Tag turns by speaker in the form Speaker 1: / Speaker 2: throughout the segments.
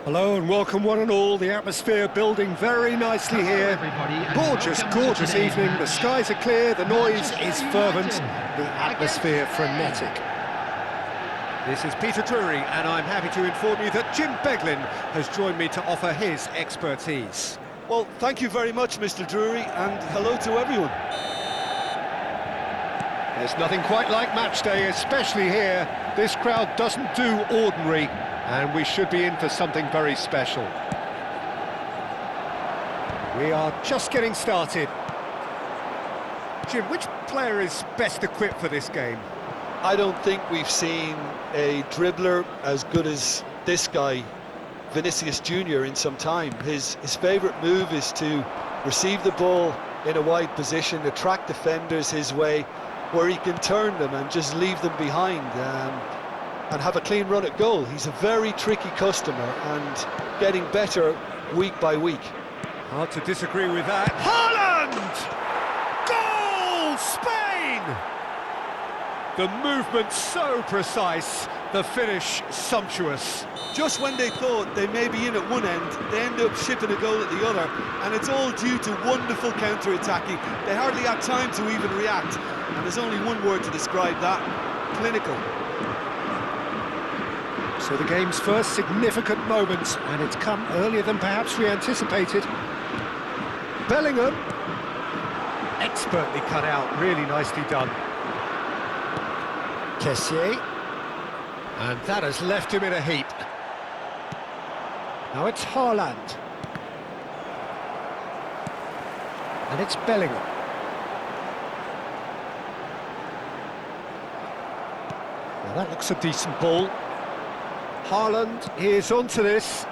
Speaker 1: Hello and welcome one and all, the atmosphere building very nicely here. Gorgeous, gorgeous evening, the skies are clear, the noise is fervent, the atmosphere frenetic. This is Peter Drury and I'm happy to inform you that Jim Beglin has joined me to offer his expertise.
Speaker 2: Well, thank you very much, Mr. Drury, and hello to everyone.
Speaker 1: There's nothing quite like match day, especially here. This crowd doesn't do ordinary, and we should be in for something very special. We are just getting started. Jim, which player is best equipped for this game?
Speaker 2: I don't think we've seen a dribbler as good as this guy, Vinicius Junior, in some time. His favourite move is to receive the ball in a wide position, attract defenders his way, where he can turn them and just leave them behind. and have a clean run at goal. He's a very tricky customer and getting better week by week.
Speaker 1: Hard to disagree with that. Haaland! Goal! Spain! The movement so precise, the finish sumptuous.
Speaker 2: Just when they thought they may be in at one end, they end up shipping a goal at the other, and it's all due to wonderful counter-attacking. They hardly had time to even react, and there's only one word to describe that: clinical.
Speaker 1: So the game's first significant moment, and it's come earlier than perhaps we anticipated. Bellingham, expertly cut out, really nicely done. Kessié, and that has left him in a heap. Now it's Haaland. And it's Bellingham. Now that looks a decent ball. Haaland is onto this.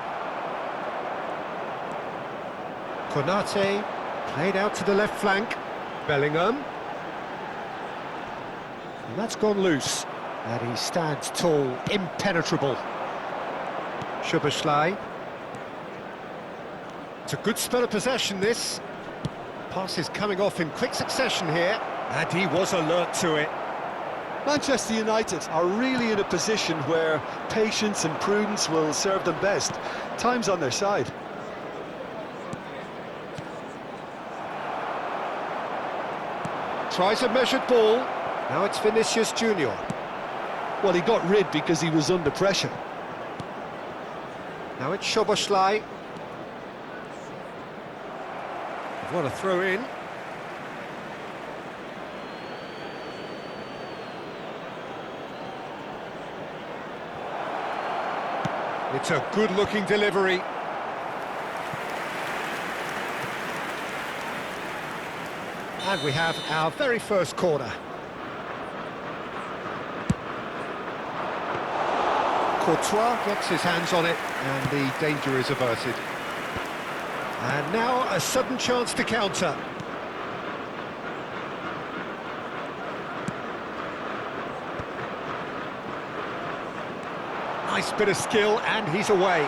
Speaker 1: Konate played out to the left flank. Bellingham. And that's gone loose. And he stands tall, impenetrable. Szoboszlai. It's a good spell of possession, this. Pass is coming off in quick succession here, and he was alert to it.
Speaker 2: Manchester United are really in a position where patience and prudence will serve them best. Time's on their side.
Speaker 1: Tries a measured ball. Now it's Vinicius Junior.
Speaker 2: Well, he got rid because he was under pressure.
Speaker 1: Now it's Szoboszlai. What a throw in. It's a good-looking delivery. And we have our very first corner. Courtois gets his hands on it, and the danger is averted. And now a sudden chance to counter. Nice bit of skill, and he's away.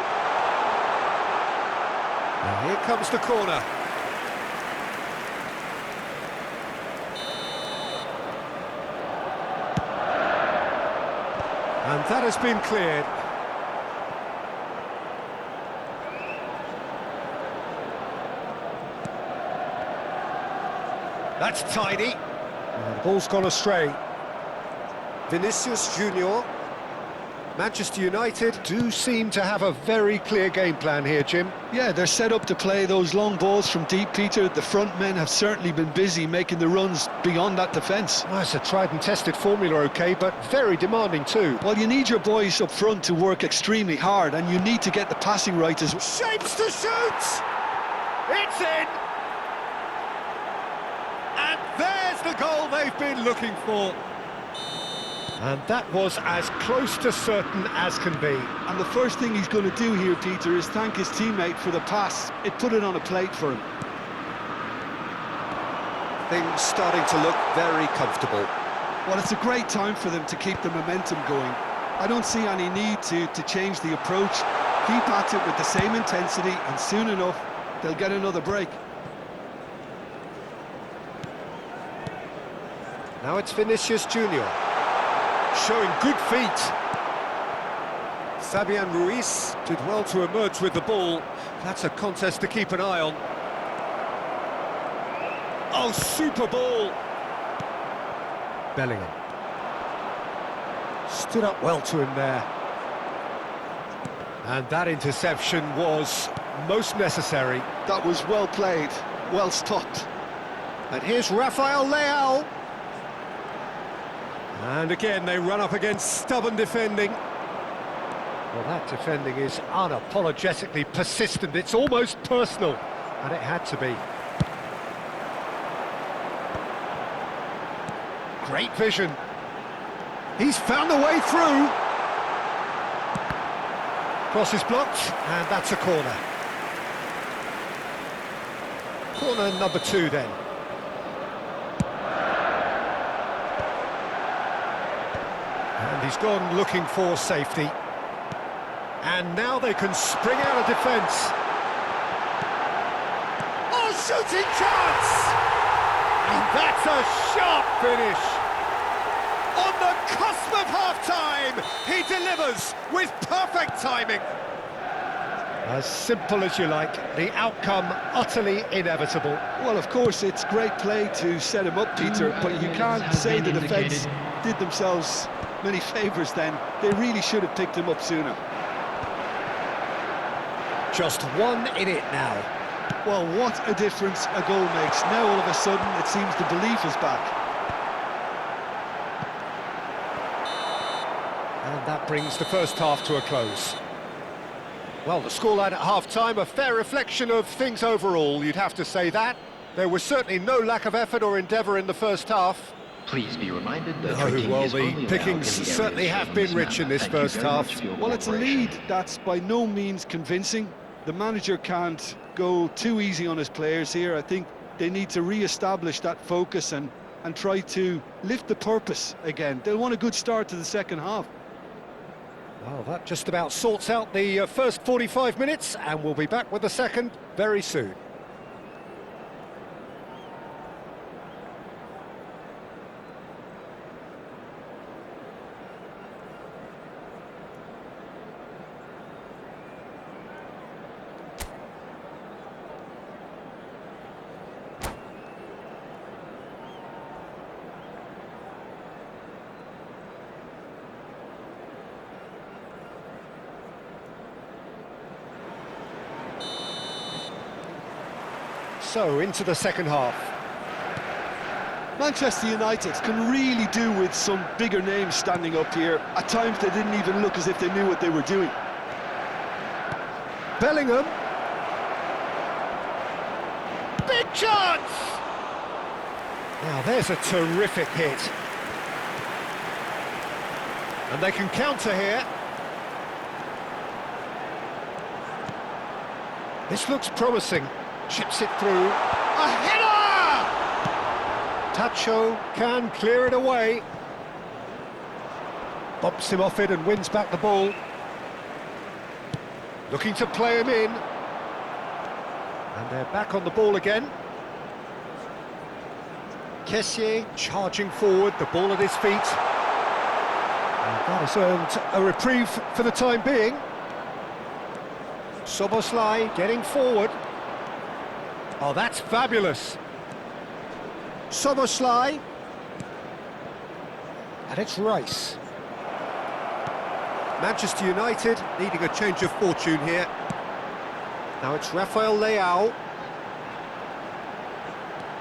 Speaker 1: And here comes the corner. And that has been cleared. That's tidy. And the ball's gone astray. Vinicius Junior. Manchester United do seem to have a very clear game plan here, Jim.
Speaker 2: Yeah, they're set up to play those long balls from deep, Peter. The front men have certainly been busy making the runs beyond that defence.
Speaker 1: Well, it's a tried and tested formula, OK, but very demanding too.
Speaker 2: Well, you need your boys up front to work extremely hard, and you need to get the passing right as well.
Speaker 1: Shapes to shoot! It's in! And there's the goal they've been looking for. And that was as close to certain as can be.
Speaker 2: And the first thing he's going to do here, Peter, is thank his teammate for the pass. It put it on a plate for him.
Speaker 1: Things starting to look very comfortable.
Speaker 2: Well, it's a great time for them to keep the momentum going. I don't see any need to change the approach. Keep at it with the same intensity, and soon enough, they'll get another break.
Speaker 1: Now it's Vinicius Junior. Showing good feet. Fabian Ruiz did well to emerge with the ball. That's a contest to keep an eye on. Oh, super ball! Bellingham. Stood up well to him there. And that interception was most necessary.
Speaker 2: That was well played, well stopped.
Speaker 1: And here's Rafael Leao. And again, they run up against stubborn defending. Well, that defending is unapologetically persistent. It's almost personal, and it had to be. Great vision. He's found a way through. Cross is blocked, and that's a corner. Corner number 2 then. And He's gone looking for safety. And now they can spring out of defence. Oh, shooting chance! And that's a sharp finish. On the cusp of half-time, he delivers with perfect timing. As simple as you like, the outcome utterly inevitable.
Speaker 2: Well, of course, it's great play to set him up, Peter, but you can't say the defence did themselves many favours then. They really should have picked him up sooner.
Speaker 1: Just one in it now.
Speaker 2: Well, what a difference a goal makes. Now, all of a sudden, it seems the belief is back.
Speaker 1: And that brings the first half to a close. Well, the scoreline at half-time, a fair reflection of things overall, you'd have to say that. There was certainly no lack of effort or endeavour in the first half.
Speaker 3: Please be reminded that
Speaker 1: Well, the pickings certainly have been rich in this first half.
Speaker 2: Well, it's a lead that's by no means convincing. The manager can't go too easy on his players here. I think they need to re-establish that focus and try to lift the purpose again. They'll want a good start to the second half.
Speaker 1: Well, that just about sorts out the first 45 minutes, and we'll be back with the second very soon. So, into the second half.
Speaker 2: Manchester United can really do with some bigger names standing up here. At times they didn't even look as if they knew what they were doing.
Speaker 1: Bellingham. Big chance! Now there's a terrific hit. And they can counter here. This looks promising. Chips it through. A header! Tacho can clear it away. Bumps him off it and wins back the ball. Looking to play him in. And they're back on the ball again. Kessié charging forward, the ball at his feet. And that has earned a reprieve for the time being. Soboslai getting forward. Oh, that's fabulous. Soboslai. And it's Rice. Manchester United needing a change of fortune here. Now it's Rafael Leao.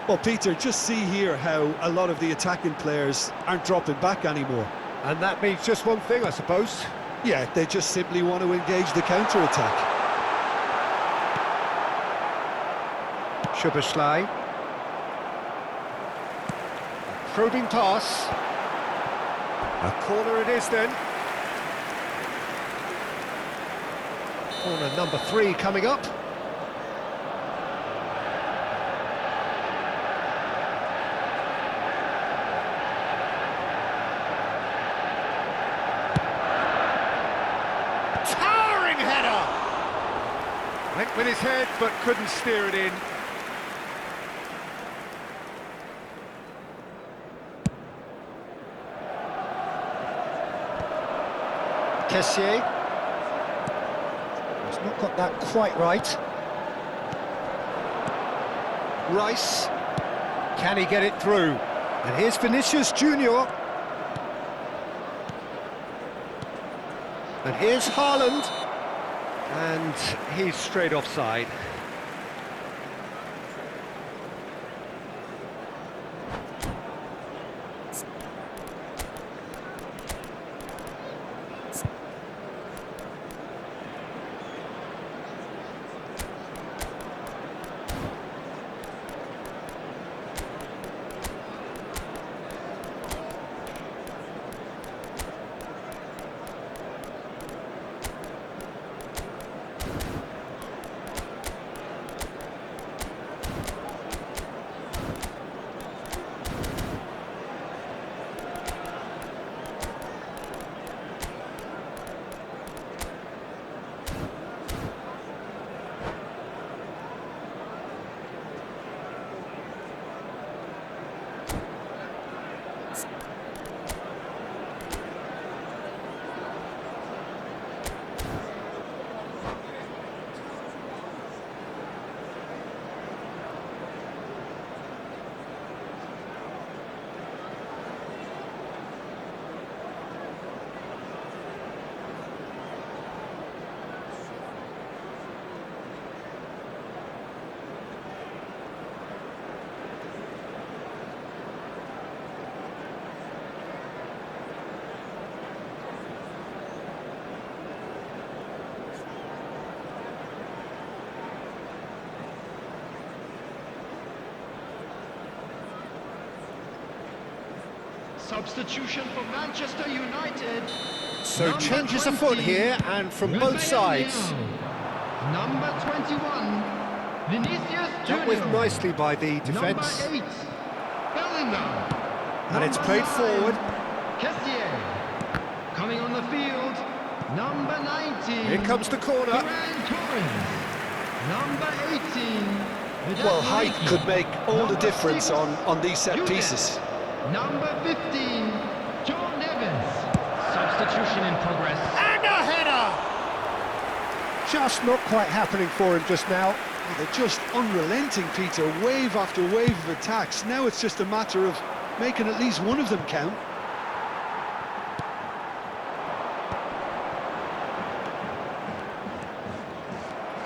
Speaker 2: Well, Peter, just see here how a lot of the attacking players aren't dropping back anymore.
Speaker 1: And that means just one thing, I suppose.
Speaker 2: Yeah, they just simply want to engage the counter-attack.
Speaker 1: Szoboszlai. Probing pass. A corner it is then. Corner number 3 coming up. Towering header! Went with his head but couldn't steer it in. Kessié. He's not got that quite right. Rice. Can he get it through? And here's Vinicius Junior. And here's Haaland. And he's straight offside.
Speaker 3: Substitution for Manchester United.
Speaker 1: So
Speaker 3: Number
Speaker 1: changes
Speaker 3: 20,
Speaker 1: afoot here, and from both sides.
Speaker 3: Number 21, Vinicius Junior.
Speaker 1: Dealt with nicely by the defence.
Speaker 3: Number 8, Bellingham.
Speaker 1: And it's
Speaker 3: Number
Speaker 1: played
Speaker 3: 9,
Speaker 1: forward.
Speaker 3: Kessier. Coming on the field, number 19.
Speaker 1: Here comes the corner.
Speaker 3: Ferran Torres. Number 18.
Speaker 2: Well, height
Speaker 3: Vidal
Speaker 2: could make all the
Speaker 3: Number
Speaker 2: difference
Speaker 3: 6,
Speaker 2: on these set
Speaker 3: Jude.
Speaker 2: pieces.
Speaker 3: Number 15, John Evans. Substitution in progress.
Speaker 1: And a header! Just not quite happening for him just now.
Speaker 2: Well, they're just unrelenting, Peter, wave after wave of attacks. Now it's just a matter of making at least one of them count.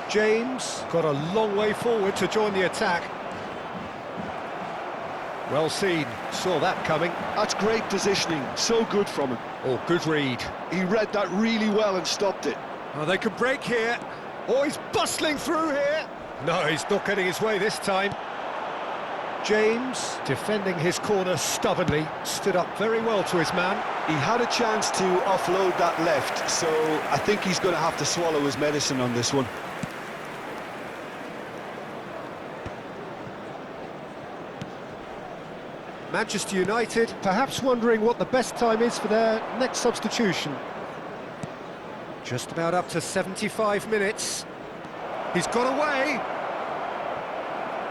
Speaker 1: James got a long way forward to join the attack. Well seen, saw that coming.
Speaker 2: That's great positioning, so good from him.
Speaker 1: Oh, good read.
Speaker 2: He read that really well and stopped it.
Speaker 1: Oh, they could break here. Oh, he's bustling through here. No, he's not getting his way this time. James, defending his corner stubbornly, stood up very well to his man.
Speaker 2: He had a chance to offload that left, so I think he's going to have to swallow his medicine on this one.
Speaker 1: Manchester United perhaps wondering what the best time is for their next substitution. Just about up to 75 minutes. He's got away.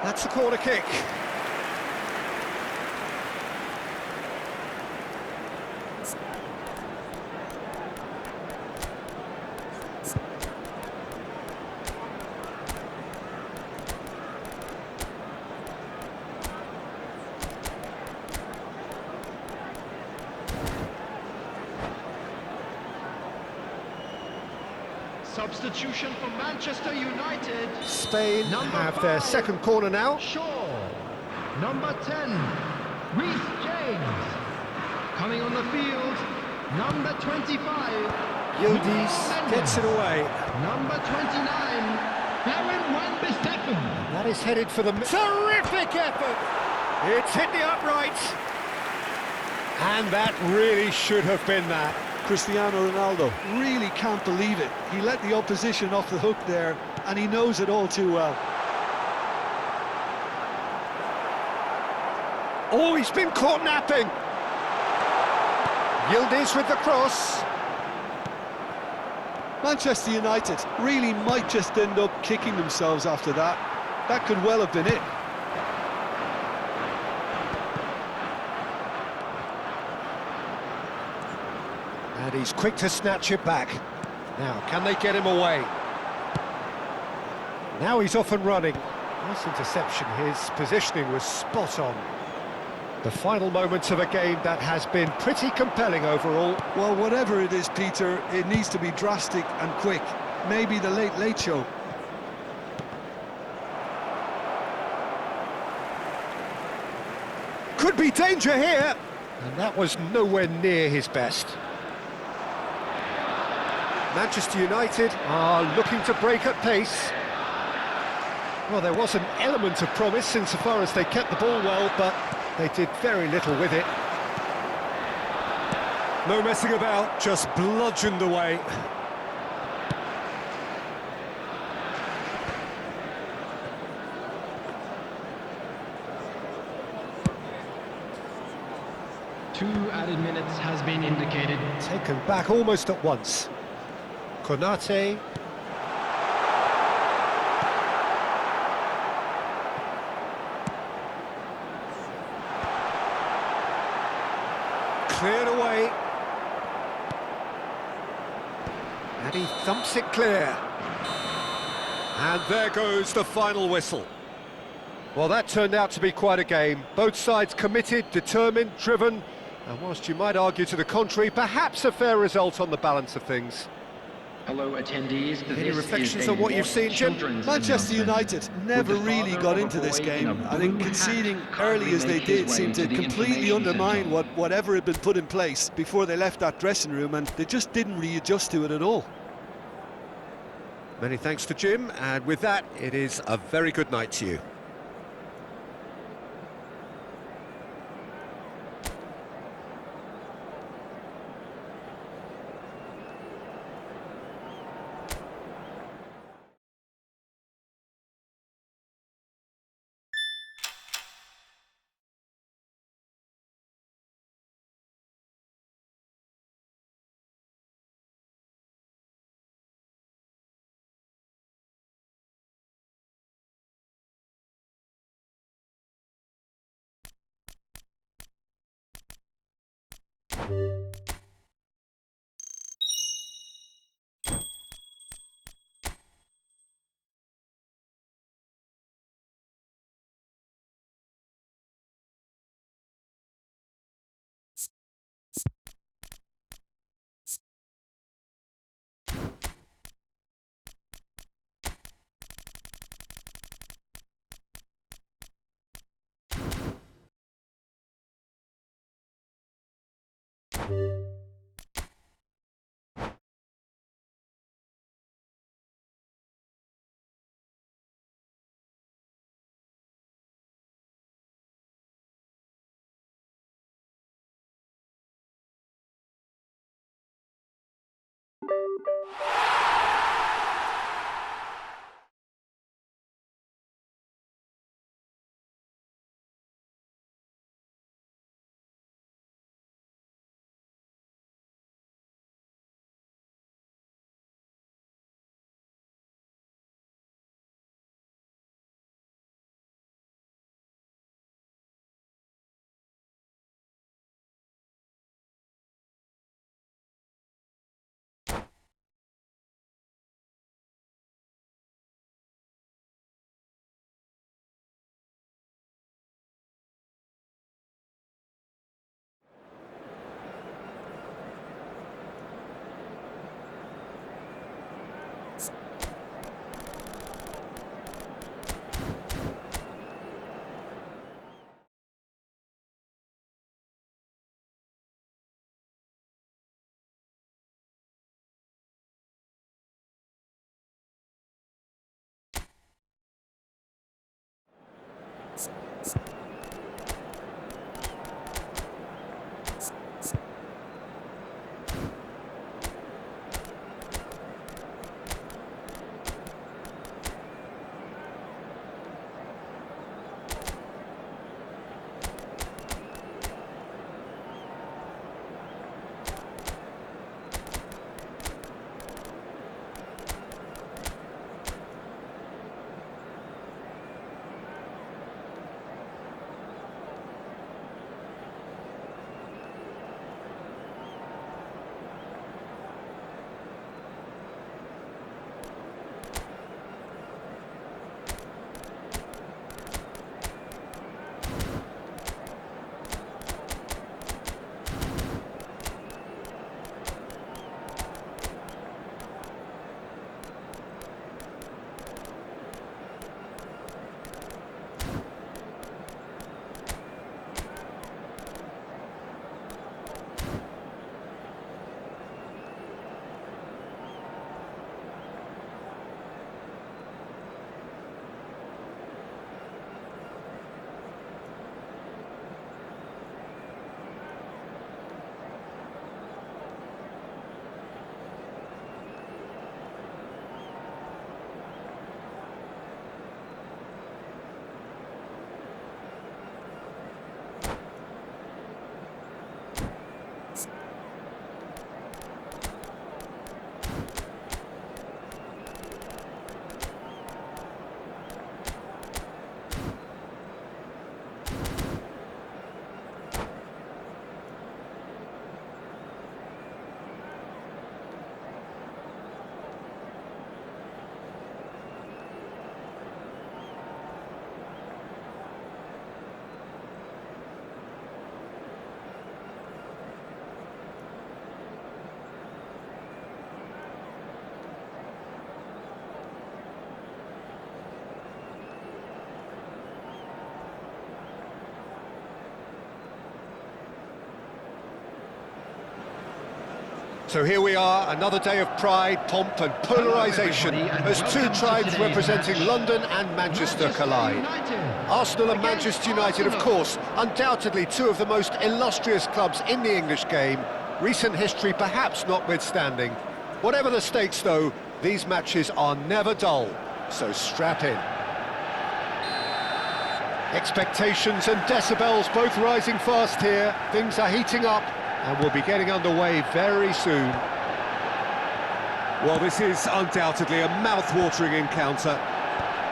Speaker 1: That's a corner kick.
Speaker 3: Substitution for Manchester United.
Speaker 1: Spain
Speaker 3: Number
Speaker 1: have their
Speaker 3: 5,
Speaker 1: second corner now.
Speaker 3: Shaw. Number 10, Reece James. Coming on the field, number 25.
Speaker 1: Yildiz gets it away.
Speaker 3: Number 29, Baron Wan-Bissaka.
Speaker 1: That is headed for the... Terrific effort! It's hit the upright. And that really should have been that.
Speaker 2: Cristiano Ronaldo really can't believe it. He let the opposition off the hook there, and he knows it all too well.
Speaker 1: Oh, he's been caught napping. Yildiz with the cross.
Speaker 2: Manchester United really might just end up kicking themselves after that. That could well have been it.
Speaker 1: And he's quick to snatch it back. Now, can they get him away? Now he's off and running. Nice interception. His positioning was spot on. The final moments of a game that has been pretty compelling overall.
Speaker 2: Well, whatever it is, Peter, it needs to be drastic and quick. Maybe the late show.
Speaker 1: Could be danger here. And that was nowhere near his best. Manchester United are looking to break at pace. Well, there was an element of promise insofar as they kept the ball well, but they did very little with it. No messing about, just bludgeoned away.
Speaker 3: Two added minutes has been indicated.
Speaker 1: Taken back almost at once. Konate. Cleared away. And he thumps it clear. And there goes the final whistle. Well, that turned out to be quite a game. Both sides committed, determined, driven. And whilst you might argue to the contrary, perhaps a fair result on the balance of things.
Speaker 4: Hello attendees.
Speaker 1: Any reflections on what you've seen, Jim?
Speaker 2: Manchester United never really got into this game. I think conceding early as they did seemed to completely undermine whatever had been put in place before they left that dressing room, and they just didn't readjust to it at all.
Speaker 1: Many thanks to Jim, and with that, it is a very good night to you. So here we are, another day of pride, pomp and polarisation as two tribes representing London and Manchester collide. Arsenal and Manchester United, of course, undoubtedly two of the most illustrious clubs in the English game, recent history perhaps notwithstanding. Whatever the stakes though, these matches are never dull, so strap in. Expectations and decibels both rising fast here, things are heating up, and we'll be getting underway very soon. Well, this is undoubtedly a mouth-watering encounter.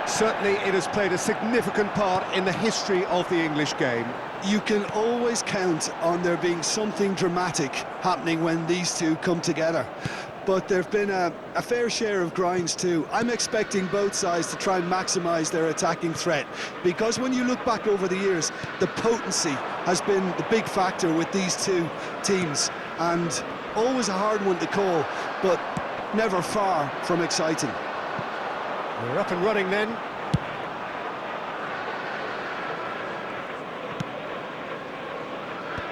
Speaker 1: Certainly it has played a significant part in the history of the English game.
Speaker 2: You can always count on there being something dramatic happening when these two come together. But there have been a fair share of grinds too. I'm expecting both sides to try and maximise their attacking threat, because when you look back over the years, the potency has been the big factor with these two teams, and always a hard one to call, but never far from exciting.
Speaker 1: We're up and running then.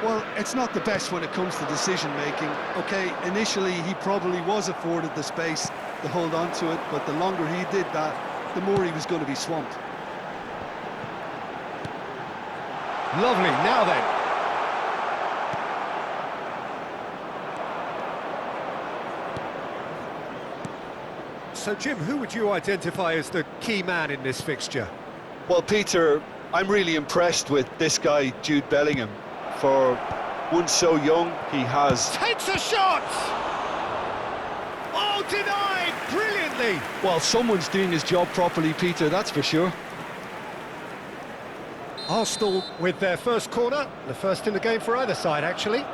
Speaker 2: Well, it's not the best when it comes to decision-making. Okay, initially he probably was afforded the space to hold on to it, but the longer he did that, the more he was going to be swamped.
Speaker 1: Lovely, now then. So, Jim, who would you identify as the key man in this fixture?
Speaker 2: Well, Peter, I'm really impressed with this guy, Jude Bellingham. For one so young, he has...
Speaker 1: Takes a shot! Oh, denied brilliantly!
Speaker 2: Well, someone's doing his job properly, Peter, that's for sure.
Speaker 1: Arsenal with their first corner, the first in the game for either side, actually.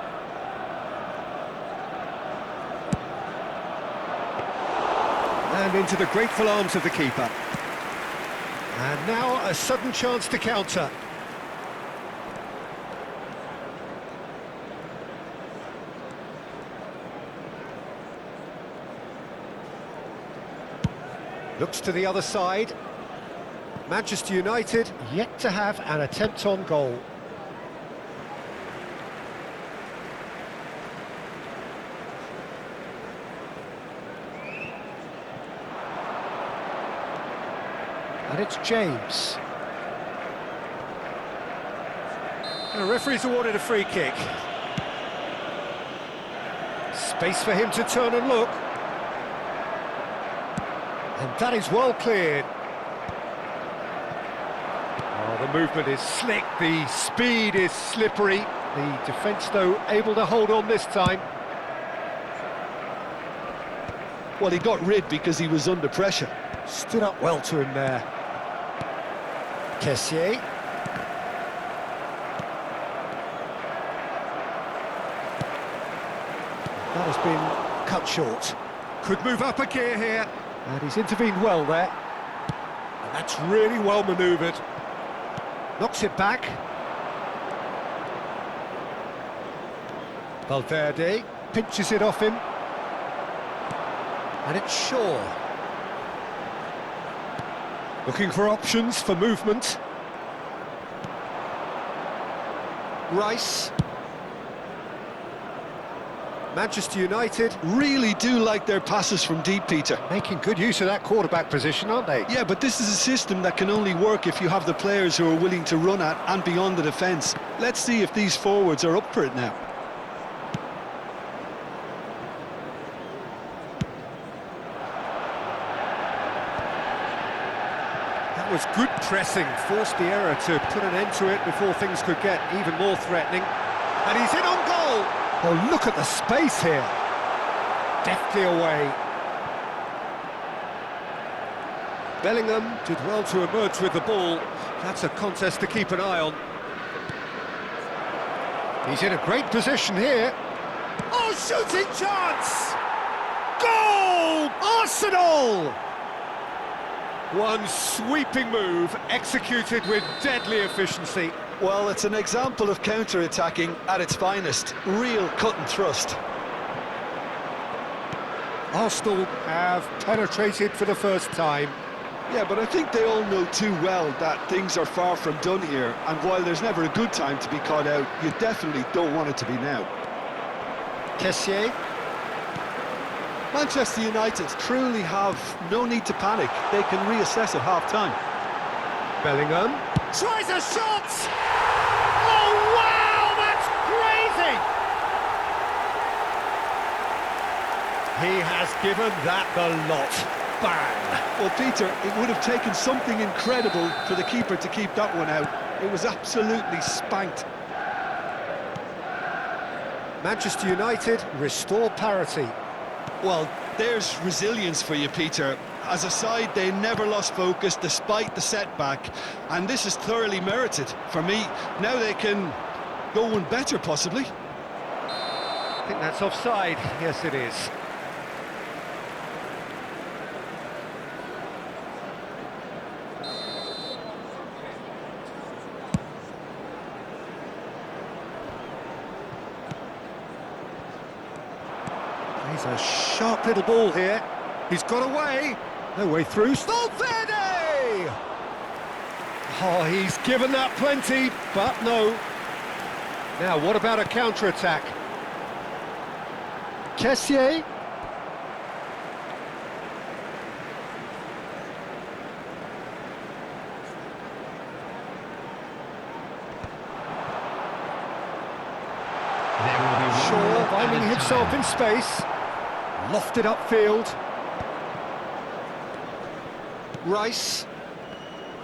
Speaker 1: And into the grateful arms of the keeper. And now a sudden chance to counter. Looks to the other side. Manchester United yet to have an attempt on goal. And it's James. And the referee's awarded a free kick. Space for him to turn and look. And that is well cleared. Oh, the movement is slick, the speed is slippery. The defence, though, able to hold on this time.
Speaker 2: Well, he got rid because he was under pressure.
Speaker 1: Stood up well to him there. Kessié. That has been cut short. Could move up a gear here. And he's intervened well there. And that's really well manoeuvred. Knocks it back. Valverde pinches it off him. And it's Shaw. Looking for options for movement. Rice. Manchester United
Speaker 2: Really do like their passes from deep, Peter.
Speaker 1: making good use of that quarterback position, aren't they?
Speaker 2: Yeah, but this is a system that can only work if you have the players who are willing to run at and beyond the defence. Let's see if these forwards are up for it now.
Speaker 1: That was good pressing, forced the error to put an end to it before things could get even more threatening. And he's in on goal! Oh, look at the space here. Deftly away. Bellingham did well to emerge with the ball. That's a contest to keep an eye on. He's in a great position here. Oh, shooting chance! Goal! Arsenal! One sweeping move, executed with deadly efficiency.
Speaker 2: Well, it's an example of counter-attacking at its finest. Real cut and thrust.
Speaker 1: Arsenal have penetrated for the first time.
Speaker 2: Yeah, but I think they all know too well that things are far from done here, and while there's never a good time to be caught out, you definitely don't want it to be now.
Speaker 1: Kessié.
Speaker 2: Manchester United truly have no need to panic. They can reassess at half-time.
Speaker 1: Bellingham tries a shot! Oh, wow, that's crazy! He has given that the lot. Bang!
Speaker 2: Well, Peter, it would have taken something incredible for the keeper to keep that one out. It was absolutely spanked.
Speaker 1: Manchester United restore parity.
Speaker 2: Well, there's resilience for you, Peter. as a side, they never lost focus despite the setback, and this is thoroughly merited for me. Now they can go one better, possibly.
Speaker 1: I think that's offside. Yes, it is. He's a sharp little ball here. He's got away. No way through. Valverde! Oh, he's given that plenty, but no. Now, what about a counter-attack? Kessié.
Speaker 3: There will be
Speaker 1: Shaw finding
Speaker 3: added
Speaker 1: himself
Speaker 3: time.
Speaker 1: in space. Lofted upfield. Rice.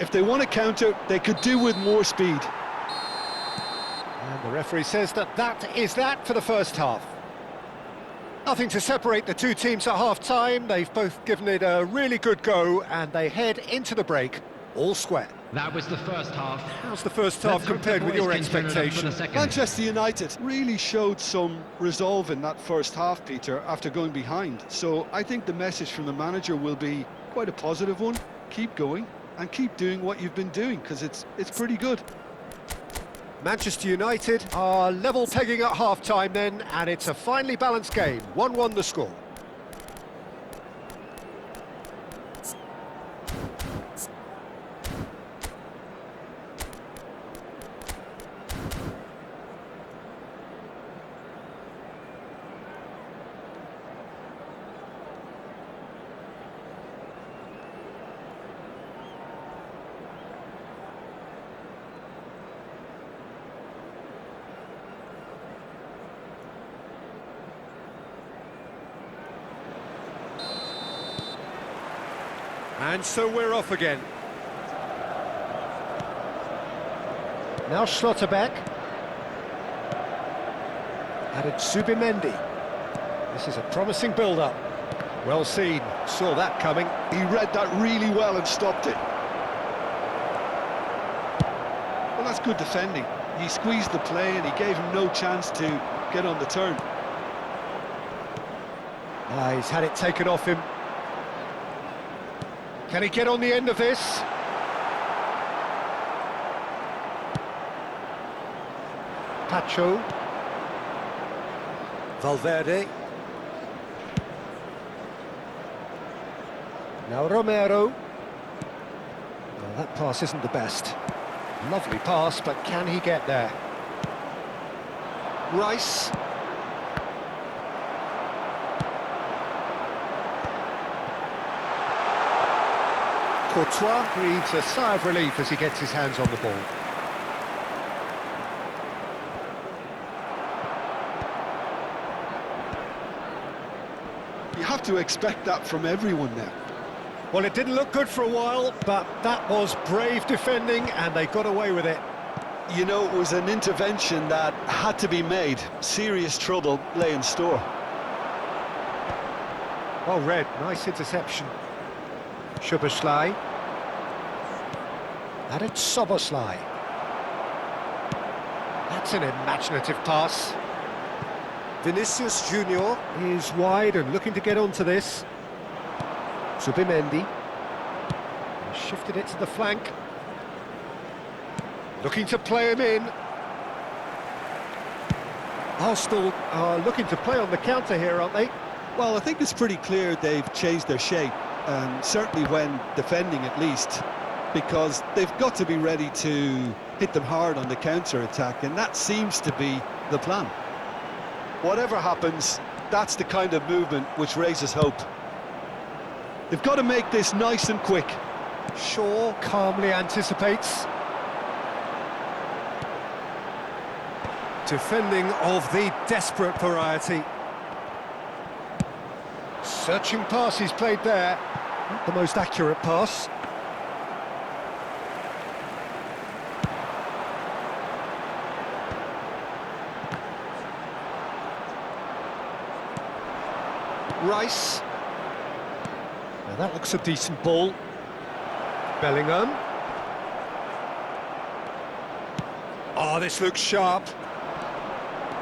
Speaker 2: If they want to counter, they could do with more speed.
Speaker 1: And the referee says that is that for the first half. Nothing to separate the two teams at half-time. They've both given it a really good go, and they head into the break all square.
Speaker 3: That was the first half.
Speaker 1: How's the first half
Speaker 3: Let's hope
Speaker 1: compared
Speaker 3: the
Speaker 1: with
Speaker 3: boys
Speaker 1: your
Speaker 3: can turn it up for the
Speaker 1: expectations?
Speaker 3: second.
Speaker 2: Manchester United really showed some resolve in that first half, Peter, after going behind. So I think the message from the manager will be quite a positive one. Keep going and keep doing what you've been doing, because it's pretty good.
Speaker 1: Manchester United are level pegging at half-time then, and it's a finely balanced game. 1-1 the score. And so we're off again. Now Schlotterbeck. Added Zubimendi. This is a promising build-up. Well seen, saw that coming.
Speaker 2: He read that really well and stopped it. Well, that's good defending. He squeezed the play and he gave him no chance to get on the turn.
Speaker 1: He's had it taken off him. Can he get on the end of this? Pacho. Valverde. Now Romero. Well, that pass isn't the best. Lovely pass, but can he get there? Rice. Courtois breathes a sigh of relief as he gets his hands on the ball.
Speaker 2: You have to expect that from everyone now.
Speaker 1: Well, it didn't look good for a while, but that was brave defending, and they got away with it.
Speaker 2: You know, it was an intervention that had to be made. Serious trouble lay in store.
Speaker 1: Well read, nice interception. Szoboszlai. And it's Soboslai. That's an imaginative pass. Vinicius Junior is wide and looking to get onto this. Zubimendi. Shifted it to the flank. Looking to play him in. Arsenal are looking to play on the counter here, aren't they?
Speaker 2: Well, I think it's pretty clear they've changed their shape, certainly when defending at least, because they've got to be ready to hit them hard on the counter-attack, and that seems to be the plan. Whatever happens, that's the kind of movement which raises hope. They've got to make this nice and quick.
Speaker 1: Shaw calmly anticipates. Defending of the desperate variety. Searching pass he's played there. Not the most accurate pass. Rice. Now That looks a decent ball. Bellingham. Oh, this looks sharp.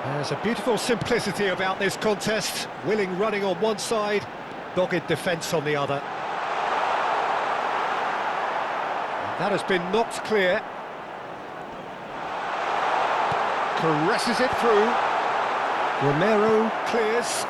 Speaker 1: There's a beautiful simplicity about this contest. Willing running on one side, dogged defence on the other. That has been knocked clear. Caresses it through. Romero clears.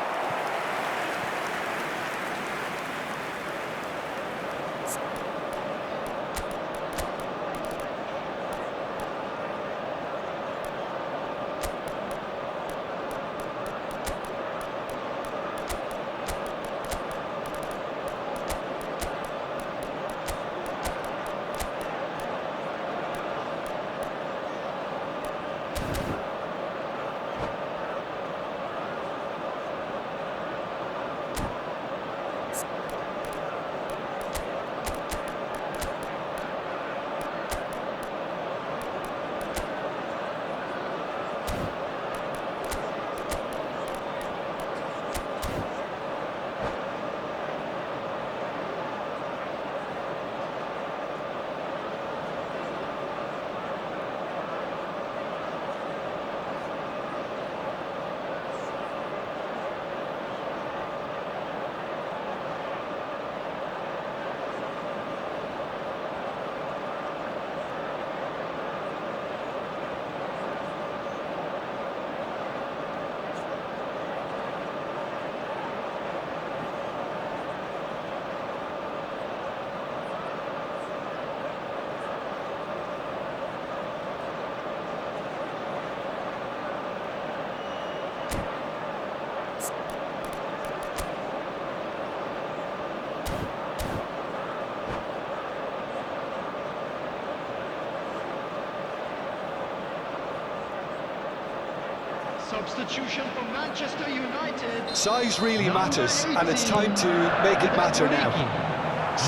Speaker 3: Substitution for Manchester United.
Speaker 2: Size really matters, and it's time to make it matter now.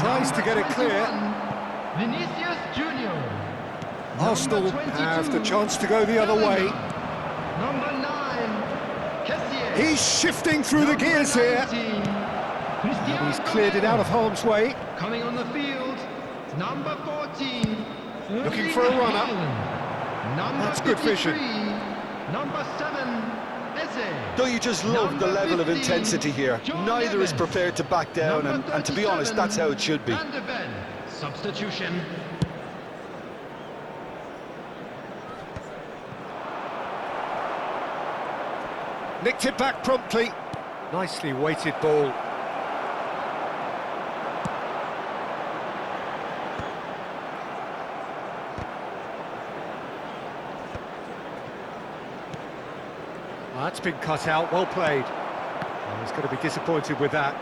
Speaker 1: Tries to get it clear.
Speaker 3: Vinicius Junior.
Speaker 1: Arsenal have the chance to go the other way.
Speaker 3: Number 9, Kessié.
Speaker 1: He's shifting through the gears here. And he's cleared it out of harm's way.
Speaker 3: Coming on the field, number 14.
Speaker 1: Looking for a runner.
Speaker 3: Number
Speaker 1: That's good
Speaker 3: 53,
Speaker 1: vision.
Speaker 3: Number 7, Eze.
Speaker 2: Don't you just love the level of intensity here? Neither is prepared to back down, and to be honest, that's how it should be.
Speaker 3: Van de Ven. Substitution.
Speaker 1: Nicked it back promptly. Nicely weighted ball. That's been cut out, well played. Oh, he's going to be disappointed with that.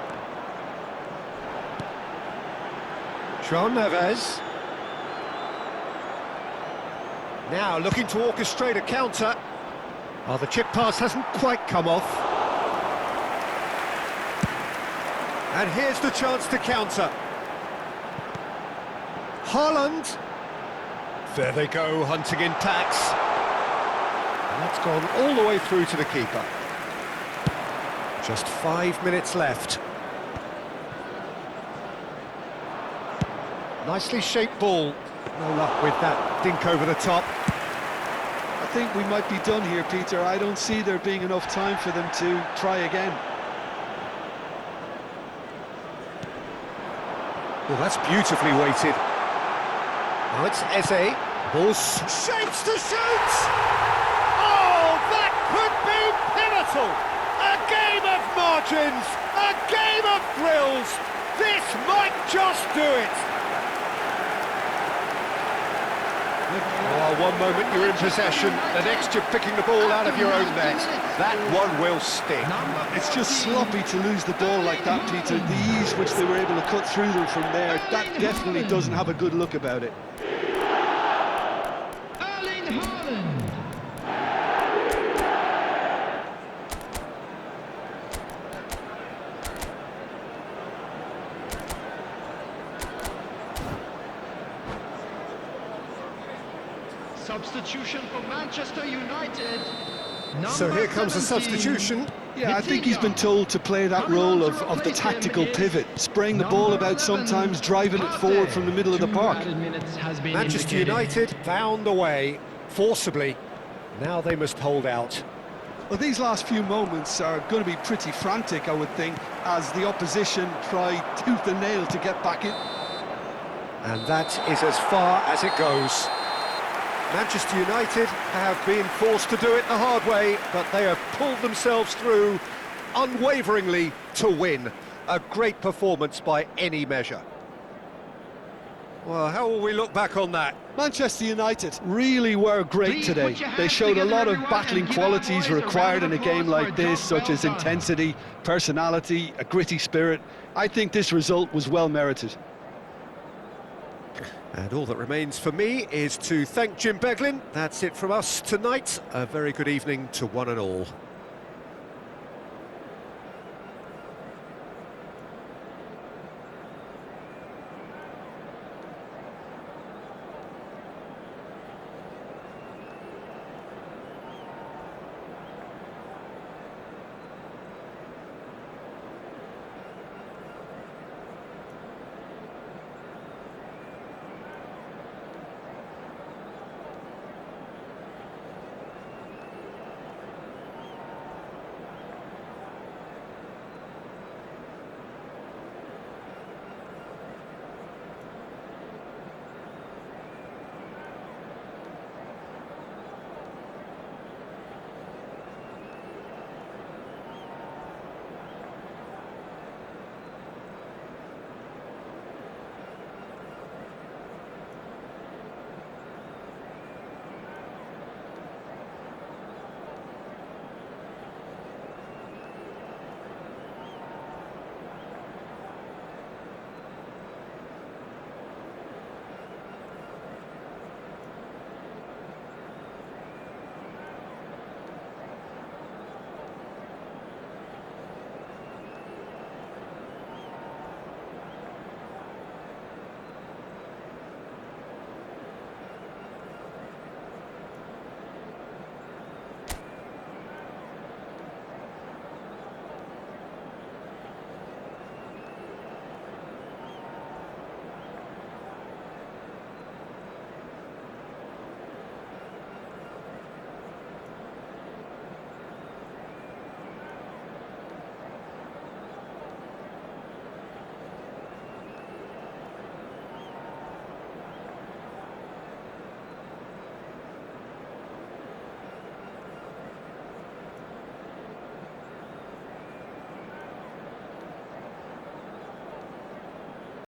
Speaker 1: João Neves. Now looking to orchestrate a counter. Oh, the chip pass hasn't quite come off. And here's the chance to counter. Haaland. There they go, hunting in packs. And that's gone all the way through to the keeper. Just 5 minutes left. Nicely shaped ball. No luck with that dink over the top.
Speaker 2: I think we might be done here, Peter. I don't see there being enough time for them to try again.
Speaker 1: Well, that's beautifully weighted. Now it's Eze. Ball shapes to shoot! Oh, that could be pivotal! A game of margins! A game of thrills! This might just do it! Oh, one moment you're in possession, the next you're picking the ball out of your own net. That one will stick.
Speaker 2: It's just sloppy to lose the ball like that, Peter. The ease which they were able to cut through them from there, that definitely doesn't have a good look about it.
Speaker 3: Erling Haaland. Substitution for Manchester United.
Speaker 1: So here comes the
Speaker 3: 17,
Speaker 1: substitution.
Speaker 2: Yeah, I think he's been told to play that role of the tactical pivot, spraying the ball about sometimes, driving it forward from the middle of the park.
Speaker 1: Manchester United found a way, forcibly. Now they must hold out.
Speaker 2: Well, these last few moments are going to be pretty frantic, I would think, as the opposition try tooth and nail to get back in.
Speaker 1: And that is as far as it goes. Manchester United have been forced to do it the hard way, but they have pulled themselves through unwaveringly to win. A great performance by any measure. Well, how will we look back on that?
Speaker 2: Manchester United really were great today. They showed a lot of battling qualities required in a game like this, such as intensity, personality, a gritty spirit. I think this result was well merited.
Speaker 1: And all that remains for me is to thank Jim Beglin. That's it from us tonight. A very good evening to one and all.